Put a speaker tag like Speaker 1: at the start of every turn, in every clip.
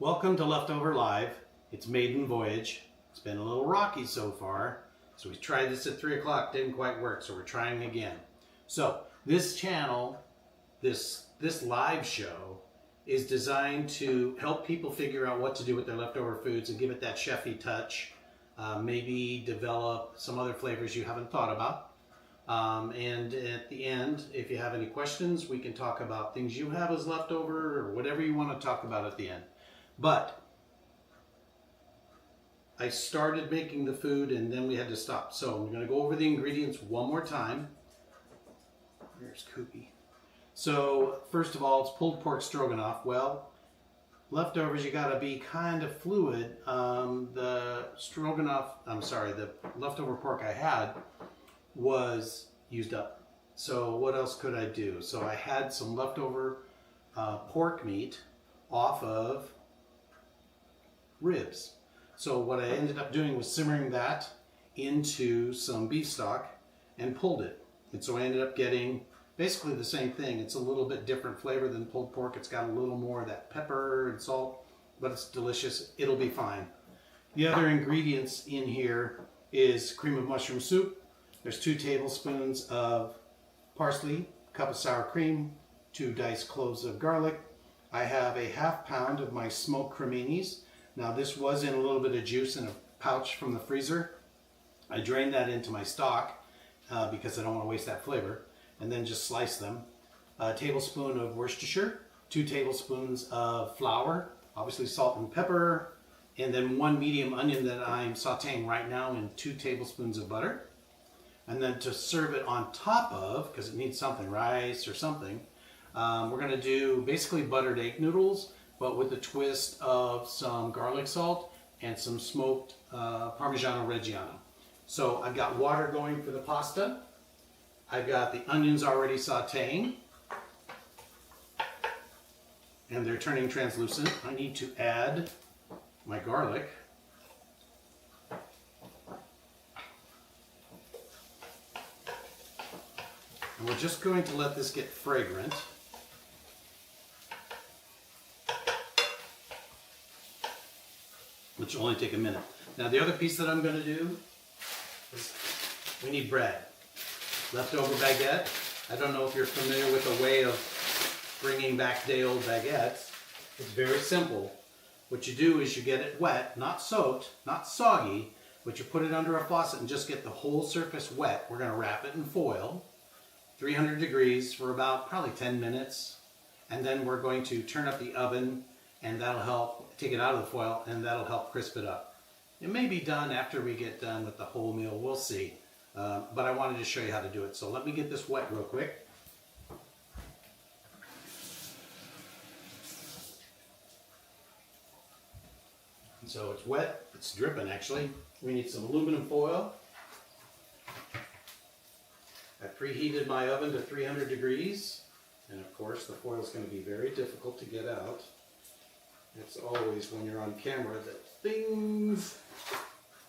Speaker 1: Welcome to Leftover Live. It's maiden voyage. It's been a little rocky so far. So we tried this at 3 o'clock, didn't quite work, so we're trying again. So this channel, this live show is designed to help people figure out what to do with their leftover foods and give it that chefy touch. Maybe develop some other flavors you haven't thought about. And at the end, if you have any questions, we can talk about things you have as leftover or whatever you want to talk about at the end. But I started making the food and then we had to stop. So I'm going to go over the ingredients one more time. There's Koopy. So first of all, it's pulled pork stroganoff. Well, leftovers, you got to be kind of fluid. The leftover pork I had was used up. So what else could I do? So I had some leftover pork meat off of ribs. So what I ended up doing was simmering that into some beef stock and pulled it. And so I ended up getting basically the same thing. It's a little bit different flavor than pulled pork. It's got a little more of that pepper and salt, but it's delicious. It'll be fine. The other ingredients in here is cream of mushroom soup. There's 2 tablespoons of parsley, a cup of sour cream, 2 diced cloves of garlic. I have a ½ pound of my smoked creminis. Now this was in a little bit of juice in a pouch from the freezer. I drained that into my stock because I don't want to waste that flavor, and then just slice them. A tablespoon of Worcestershire, 2 tablespoons of flour, obviously salt and pepper, and then 1 medium onion that I'm sauteing right now in 2 tablespoons of butter. And then to serve it on top of, because it needs something, rice or something, we're going to do basically buttered egg noodles, but with a twist of some garlic salt and some smoked Parmigiano Reggiano. So I've got water going for the pasta. I've got the onions already sauteing, and they're turning translucent. I need to add my garlic. And we're just going to let this get fragrant. Which will only take a minute. Now the other piece that I'm going to do is we need bread. Leftover baguette. I don't know if you're familiar with a way of bringing back day-old baguettes. It's very simple. What you do is you get it wet, not soaked, not soggy, but you put it under a faucet and just get the whole surface wet. We're going to wrap it in foil, 300 degrees for about probably 10 minutes. And then we're going to turn up the oven, and that'll help take it out of the foil, and that'll help crisp it up. It may be done after we get done with the whole meal, we'll see. But I wanted to show you how to do it. So let me get this wet real quick. And so it's wet, it's dripping actually. We need some aluminum foil. I preheated my oven to 300 degrees. And of course the foil is going to be very difficult to get out. It's always when you're on camera that things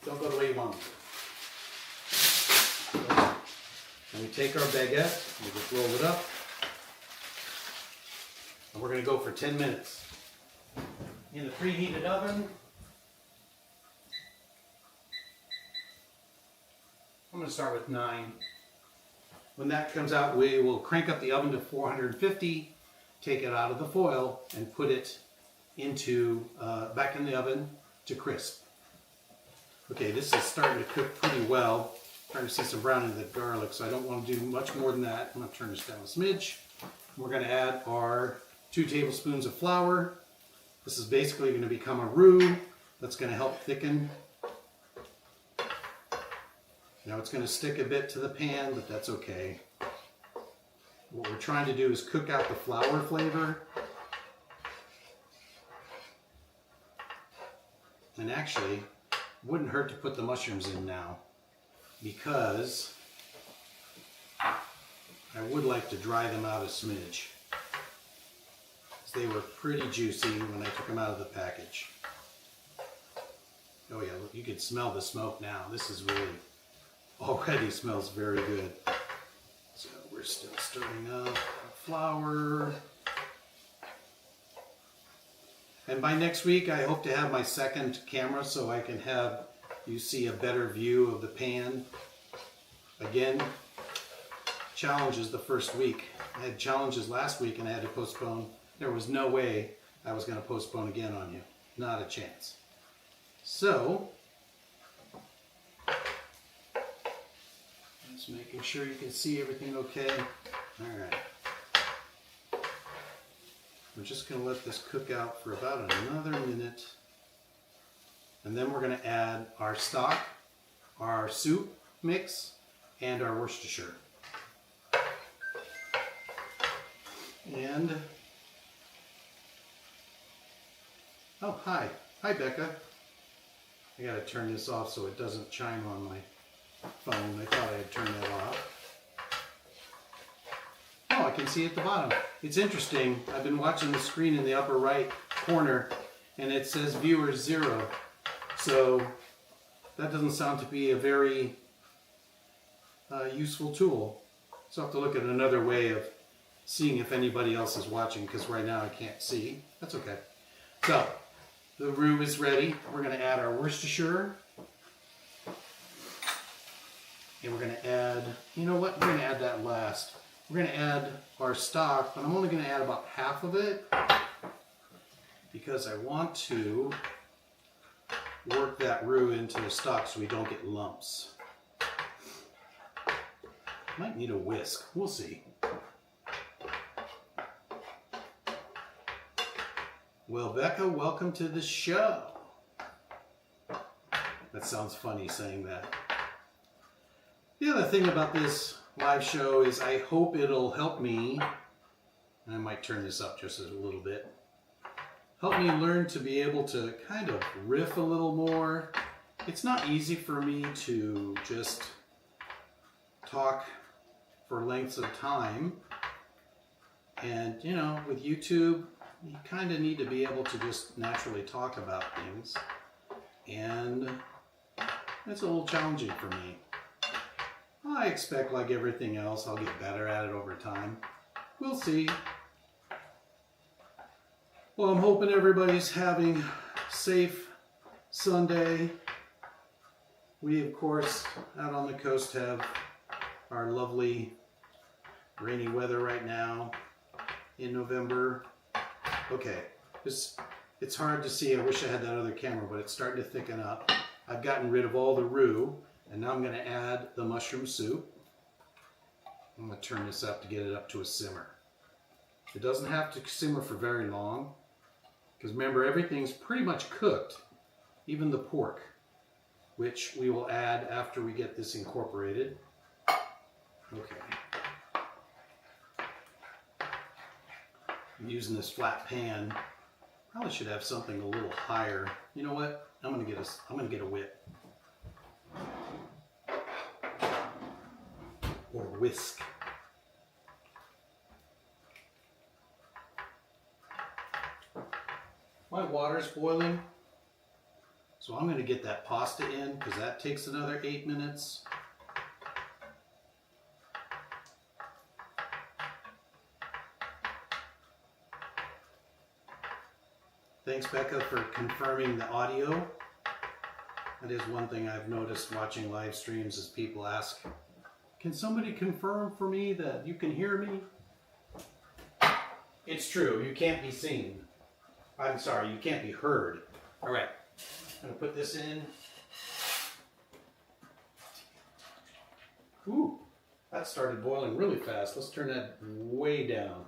Speaker 1: don't go the way you want them to. And we take our baguette, we just roll it up, and we're going to go for 10 minutes in the preheated oven. I'm going to start with 9. When that comes out, we will crank up the oven to 450, take it out of the foil, and put it into back in the oven to crisp. Okay, this is starting to cook pretty well. Starting to see some browning of the garlic, so I don't want to do much more than that. I'm going to turn this down a smidge. We're going to add our 2 tablespoons of flour. This is basically going to become a roux that's going to help thicken. Now it's going to stick a bit to the pan, but that's okay. What we're trying to do is cook out the flour flavor. And actually, it wouldn't hurt to put the mushrooms in now, because I would like to dry them out a smidge. They were pretty juicy when I took them out of the package. Oh yeah, look, you can smell the smoke now. This is really, already smells very good. So we're still stirring up our flour. And by next week, I hope to have my second camera so I can have you see a better view of the pan. Again, challenges the first week. I had challenges last week and I had to postpone. There was no way I was going to postpone again on you. Not a chance. So, just making sure you can see everything okay. All right. We're just going to let this cook out for about another minute. And then we're going to add our stock, our soup mix, and our Worcestershire. And, oh, hi. Hi, Becca. I got to turn this off so it doesn't chime on my phone. I thought I had turned that off. Oh, I can see at the bottom. It's interesting. I've been watching the screen in the upper right corner and it says viewer 0. So that doesn't sound to be a very useful tool. So I'll have to look at another way of seeing if anybody else is watching because right now I can't see. That's okay. So the roux is ready. We're going to add our Worcestershire. And we're going to add, you know what? We're going to add that last. We're going to add our stock, but I'm only going to add about half of it because I want to work that roux into the stock so we don't get lumps. Might need a whisk. We'll see. Well, Becca, welcome to the show. That sounds funny saying that. The other thing about this live show is I hope it'll help me, and I might turn this up just a little bit, help me learn to be able to kind of riff a little more. It's not easy for me to just talk for lengths of time. And, you know, with YouTube, you kind of need to be able to just naturally talk about things. And it's a little challenging for me. I expect, like everything else, I'll get better at it over time. We'll see. Well, I'm hoping everybody's having a safe Sunday. We, of course, out on the coast have our lovely rainy weather right now in November. Okay, it's hard to see. I wish I had that other camera, but it's starting to thicken up. I've gotten rid of all the roux. And now I'm going to add the mushroom soup. I'm going to turn this up to get it up to a simmer. It doesn't have to simmer for very long. Because remember, everything's pretty much cooked. Even the pork. Which we will add after we get this incorporated. Okay. I'm using this flat pan. Probably should have something a little higher. You know what? I'm going to get a whip. Or whisk. My water's boiling, so I'm going to get that pasta in because that takes another 8 minutes. Thanks, Becca, for confirming the audio. That is one thing I've noticed watching live streams is people ask, can somebody confirm for me that you can hear me? It's true, you can't be seen. I'm sorry, you can't be heard. All right, I'm gonna put this in. Ooh, that started boiling really fast. Let's turn that way down.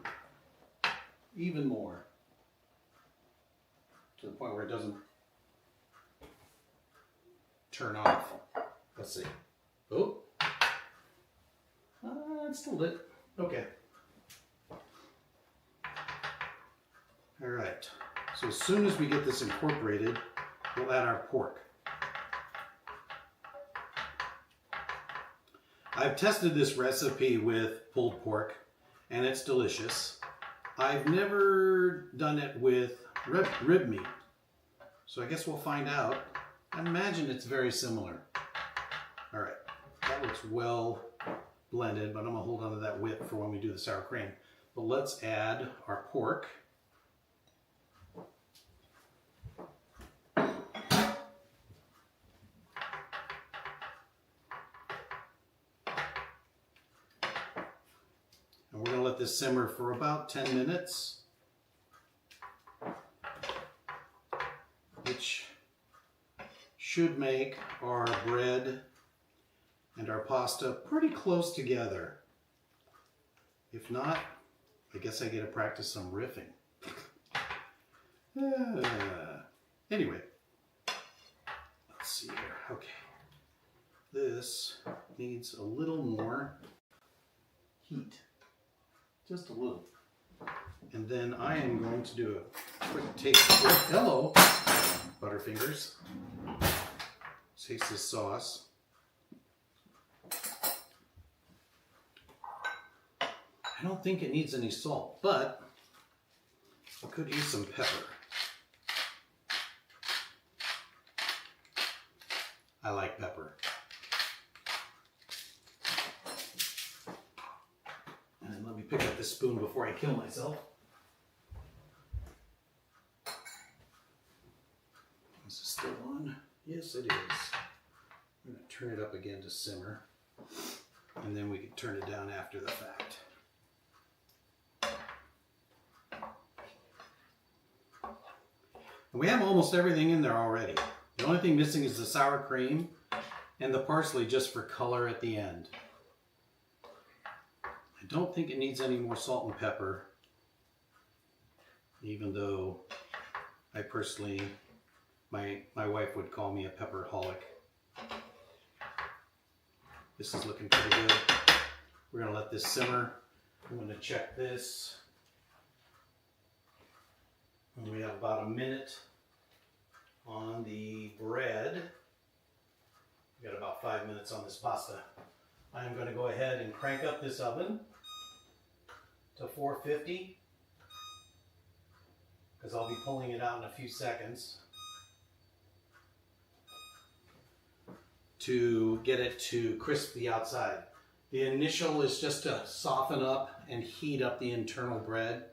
Speaker 1: Even more. To the point where it doesn't turn off. Let's see. Oh. It's still lit. Okay. All right. So as soon as we get this incorporated, we'll add our pork. I've tested this recipe with pulled pork, and it's delicious. I've never done it with rib meat, so I guess we'll find out. I imagine it's very similar. All right. That looks well blended, but I'm gonna hold on to that whip for when we do the sour cream. But let's add our pork. let this simmer for about 10 minutes, which should make our bread and our pasta pretty close together. If not, I guess I get to practice some riffing. Anyway, let's see here. Okay, this needs a little more heat, just a little. And then I am going to do a quick taste. Hello, Butterfingers. Taste this sauce. I don't think it needs any salt, but I could use some pepper. I like pepper. And then let me pick up this spoon before I kill myself. Is this still on? Yes, it is. I'm going to turn it up again to simmer, and then we can turn it down after the fact. And we have almost everything in there already. The only thing missing is the sour cream and the parsley just for color at the end. I don't think it needs any more salt and pepper, even though I personally, my wife would call me a pepperholic. This is looking pretty good. We're going to let this simmer. I'm going to check this. And we have about a minute on the bread. We got about 5 minutes on this pasta. I'm going to go ahead and crank up this oven to 450 because I'll be pulling it out in a few seconds to get it to crisp the outside. The initial is just to soften up and heat up the internal bread.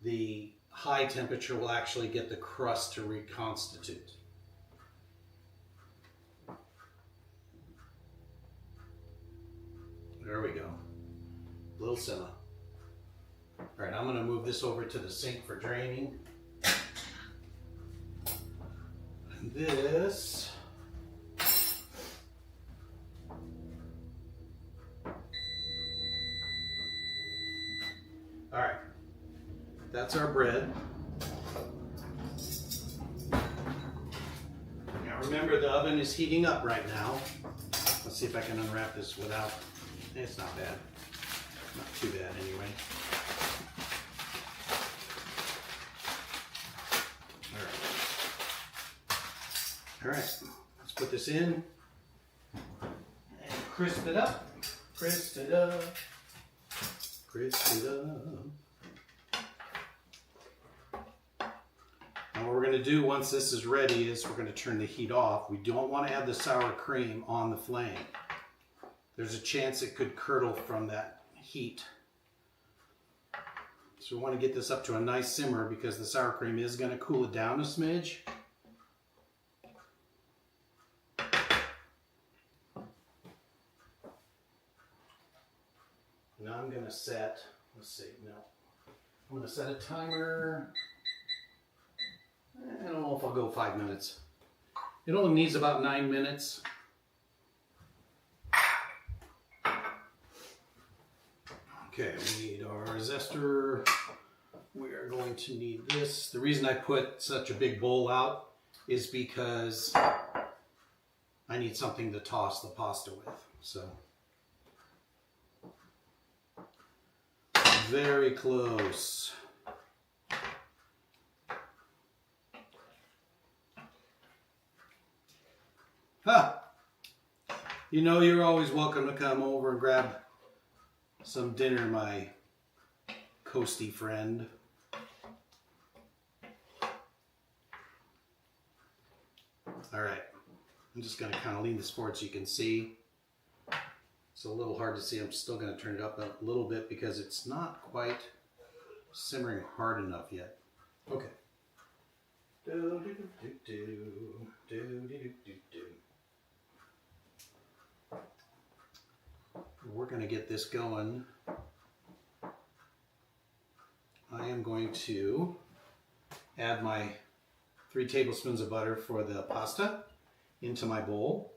Speaker 1: The high temperature will actually get the crust to reconstitute. There we go. Little simmer. All right, I'm going to move this over to the sink for draining. And this all right. That's our bread. Now remember, the oven is heating up right now. Let's see if I can unwrap this without, it's not bad. Not too bad anyway. All right, let's put this in and crisp it up. Crisp it up. Crisp it up. And what we're going to do once this is ready is we're going to turn the heat off. We don't want to have the sour cream on the flame. There's a chance it could curdle from that heat. So we want to get this up to a nice simmer because the sour cream is going to cool it down a smidge. Now I'm going to set, let's see, no. I'm going to set a timer. I don't know if I'll go 5 minutes. It only needs about 9 minutes. Okay, we need our zester. We are going to need this. The reason I put such a big bowl out is because I need something to toss the pasta with. So, very close. Ha! You know you're always welcome to come over and grab some dinner, my coasty friend. All right, I'm just going to kind of lean this forward so you can see. It's a little hard to see. I'm still going to turn it up a little bit because it's not quite simmering hard enough yet. Okay. We're going to get this going I am going to add my 3 tablespoons of butter for the pasta into my bowl,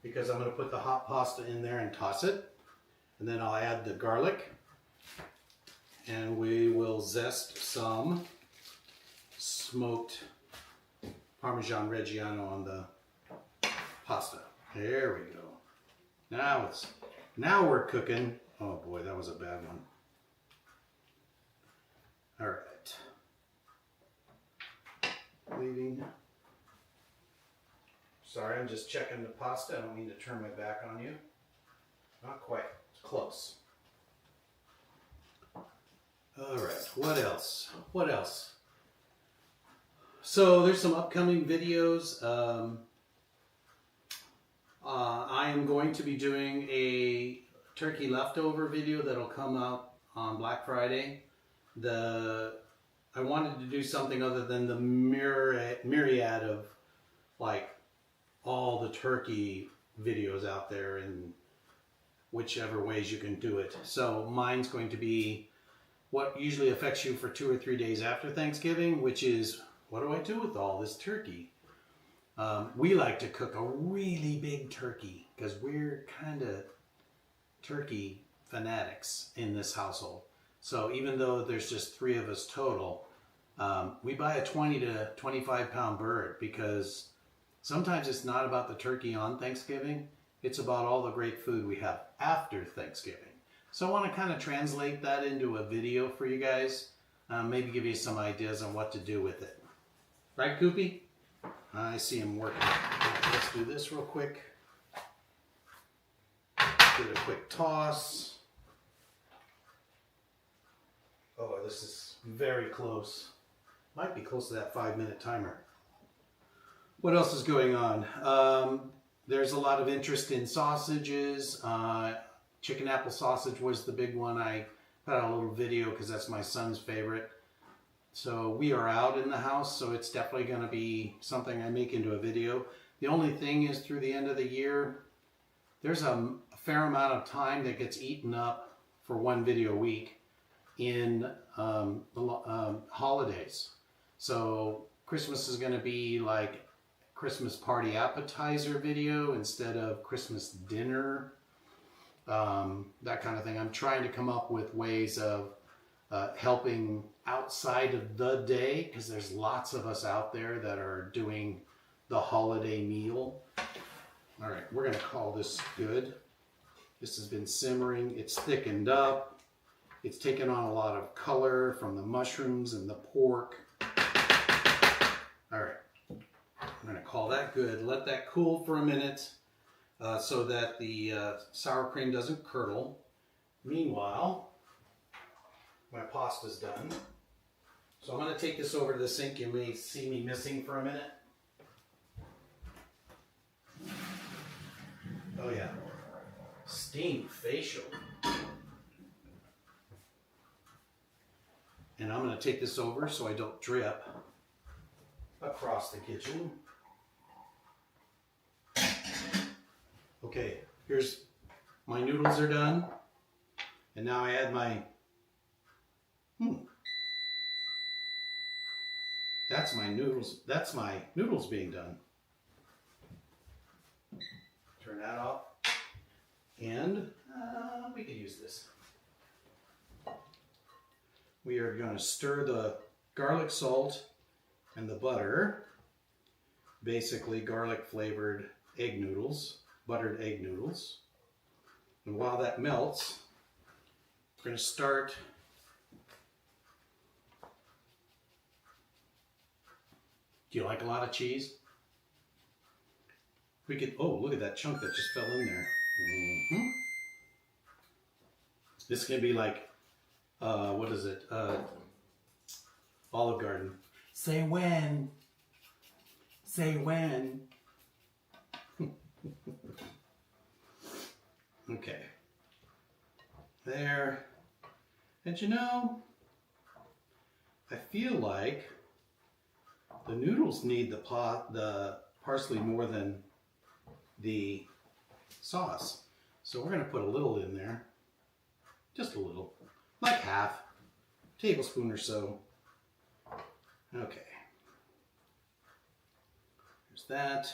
Speaker 1: because I'm going to put the hot pasta in there and toss it. And then I'll add the garlic, and we will zest some smoked Parmesan Reggiano on the pasta. There we go. Now we're cooking. Oh boy, that was a bad one. All right. Leaving. Sorry, I'm just checking the pasta. I don't mean to turn my back on you. Not quite. It's close. All right. What else? What else? So there's some upcoming videos. I am going to be doing a turkey leftover video that'll come out on Black Friday. I wanted to do something other than the myriad of like all the turkey videos out there in whichever ways you can do it. So mine's going to be what usually affects you for 2 or 3 days after Thanksgiving, which is, what do I do with all this turkey? We like to cook a really big turkey because we're kind of turkey fanatics in this household. So even though there's just 3 of us total, we buy a 20 to 25 pound bird, because sometimes it's not about the turkey on Thanksgiving, it's about all the great food we have after Thanksgiving. So I want to kind of translate that into a video for you guys, maybe give you some ideas on what to do with it. Right, Koopy? I see him working. Right, let's do this real quick. Give it a quick toss. Oh, this is very close. Might be close to that 5-minute timer. What else is going on? There's a lot of interest in sausages. Chicken apple sausage was the big one. I put out a little video because that's my son's favorite. So we are out in the house, so it's definitely going to be something I make into a video. The only thing is, through the end of the year, there's a fair amount of time that gets eaten up for one video a week in the holidays. So Christmas is going to be like Christmas party appetizer video instead of Christmas dinner, that kind of thing. I'm trying to come up with ways of helping outside of the day, because there's lots of us out there that are doing the holiday meal. All right, we're going to call this good. This has been simmering. It's thickened up. It's taken on a lot of color from the mushrooms and the pork. All right, I'm going to call that good. Let that cool for a minute so that the sour cream doesn't curdle. Meanwhile, my pasta's done. So I'm going to take this over to the sink. You may see me missing for a minute. Oh yeah, steamed facial. And I'm going to take this over so I don't drip across the kitchen. Okay, here's my noodles are done. And now I add my, that's my noodles being done. Turn that off. And we can use this. We are going to stir the garlic salt and the butter, basically garlic flavored egg noodles, buttered egg noodles. And while that melts, we're going to start Do you like a lot of cheese? We could, oh, look at that chunk that just fell in there. Mm-hmm. This can be like, what is it? Olive Garden. Say when. Say when. Okay. There. And you know, I feel like the noodles need the parsley more than the sauce. So we're going to put a little in there. Just a little, like half, tablespoon or so. Okay. There's that.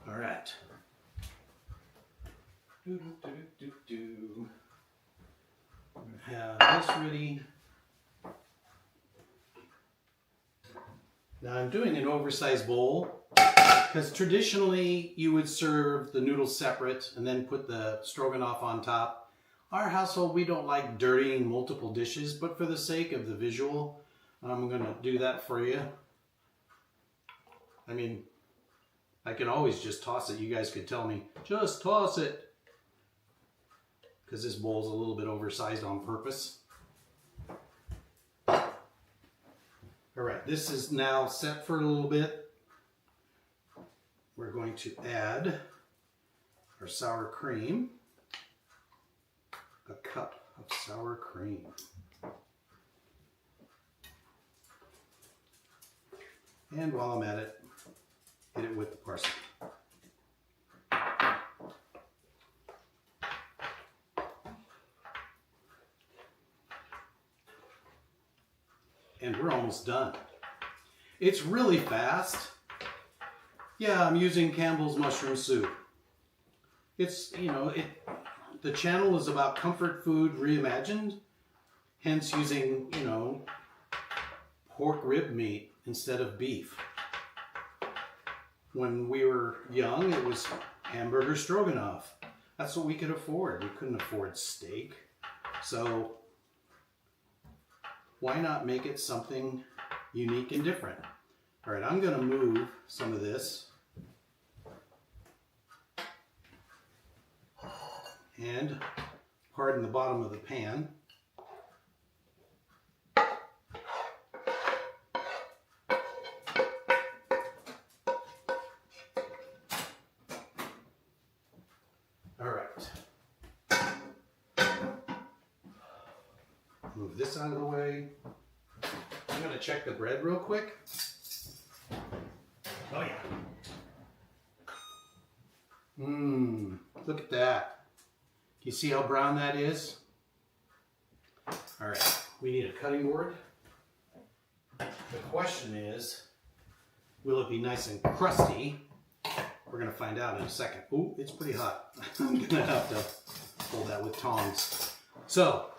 Speaker 1: All right. I'm gonna have this ready. Now I'm doing an oversized bowl because traditionally you would serve the noodles separate and then put the stroganoff on top. Our household, we don't like dirtying multiple dishes, but for the sake of the visual, I'm going to do that for you. I mean, I can always just toss it. You guys could tell me, just toss it. Because this bowl's a little bit oversized on purpose. All right, this is now set for a little bit. We're going to add our sour cream. A cup of sour cream. And while I'm at it, hit it with the parsley. And we're almost done. It's really fast. Yeah, I'm using Campbell's mushroom soup. It's, you know, the channel is about comfort food reimagined, hence using, you know, pork rib meat instead of beef. When we were young, it was hamburger stroganoff. That's what we could afford. We couldn't afford steak. So why not make it something unique and different? All right, I'm going to move some of this and harden the bottom of the pan. All right. Move this out of the way. I'm going to check the bread real quick. Oh yeah. Look at that. You see how brown that is? All right, we need a cutting board. The question is, will it be nice and crusty? We're gonna find out in a second. Ooh, it's pretty hot. I'm gonna have to hold that with tongs. So,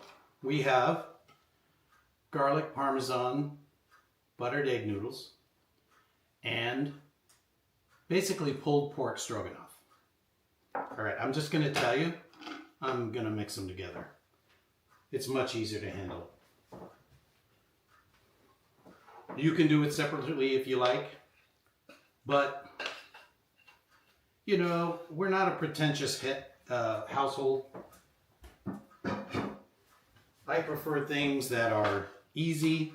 Speaker 1: we have garlic parmesan, buttered egg noodles, and basically pulled pork stroganoff. All right, I'm just gonna tell you, I'm gonna mix them together. It's much easier to handle. You can do it separately if you like, but you know, we're not a pretentious household. I prefer things that are easy,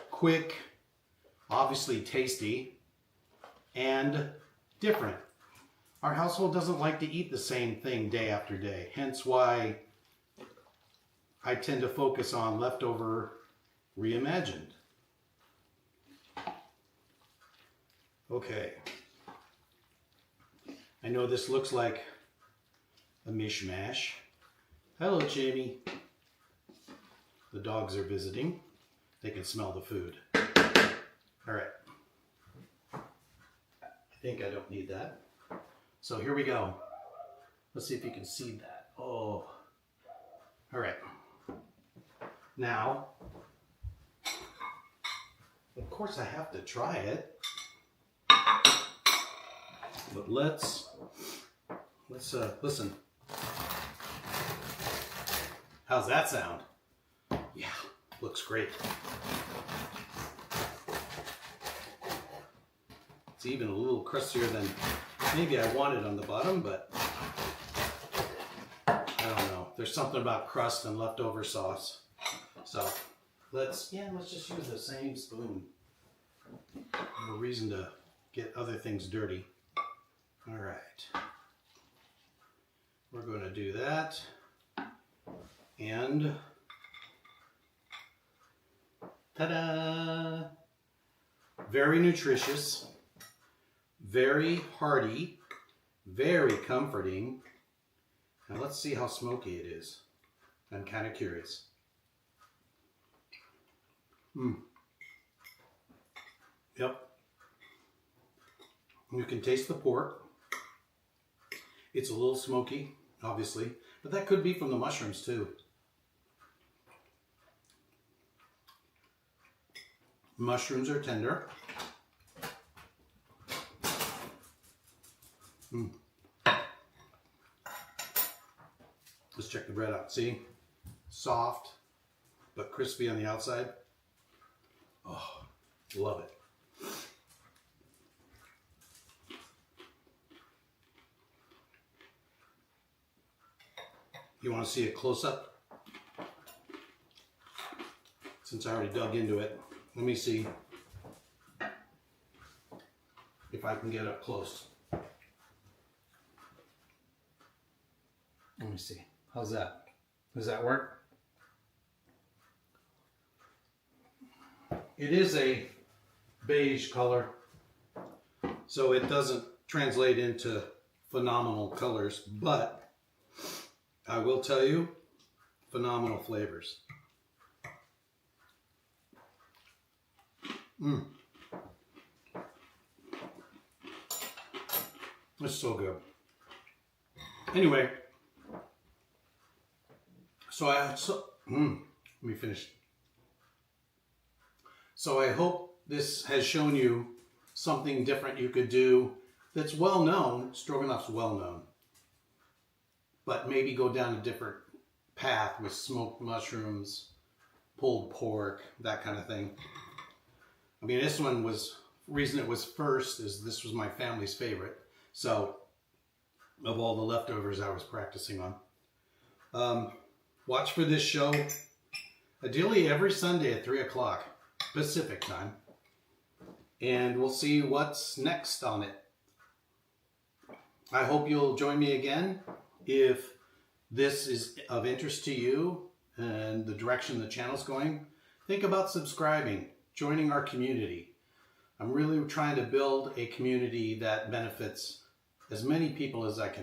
Speaker 1: quick, obviously tasty, and different. Our household doesn't like to eat the same thing day after day, hence why I tend to focus on leftover reimagined. Okay. I know this looks like a mishmash. Hello, Jamie. The dogs are visiting. They can smell the food. All right. I think I don't need that. So here we go. Let's see if you can see that. Oh. All right. Now, of course I have to try it. But let's listen. How's that sound? Yeah, looks great. It's even a little crustier than maybe I wanted on the bottom, but I don't know. There's something about crust and leftover sauce. So let's just use the same spoon. No reason to get other things dirty. All right. We're going to do that. And ta-da! Very nutritious, very hearty, very comforting, Now let's see how smoky it is. I'm kind of curious. Yep. You can taste the pork. It's a little smoky, obviously, but that could be from the mushrooms too. Mushrooms are tender. Let's check the bread out. See? Soft, but crispy on the outside. Oh, love it. You want to see a close-up? Since I already dug into it, let me see if I can get up close. Let me see. How's that? Does that work? It is a beige color, so it doesn't translate into phenomenal colors, but I will tell you, phenomenal flavors. It's so good. Anyway, let me finish. So I hope this has shown you something different you could do that's well known. Stroganoff's well known, but maybe go down a different path with smoked mushrooms, pulled pork, that kind of thing. I mean, this one was, reason it was first is this was my family's favorite. So, of all the leftovers I was practicing on. Watch for this show, ideally every Sunday at 3 o'clock Pacific time. And we'll see what's next on it. I hope you'll join me again. If this is of interest to you and the direction the channel's going, think about subscribing, joining our community. I'm really trying to build a community that benefits as many people as I can.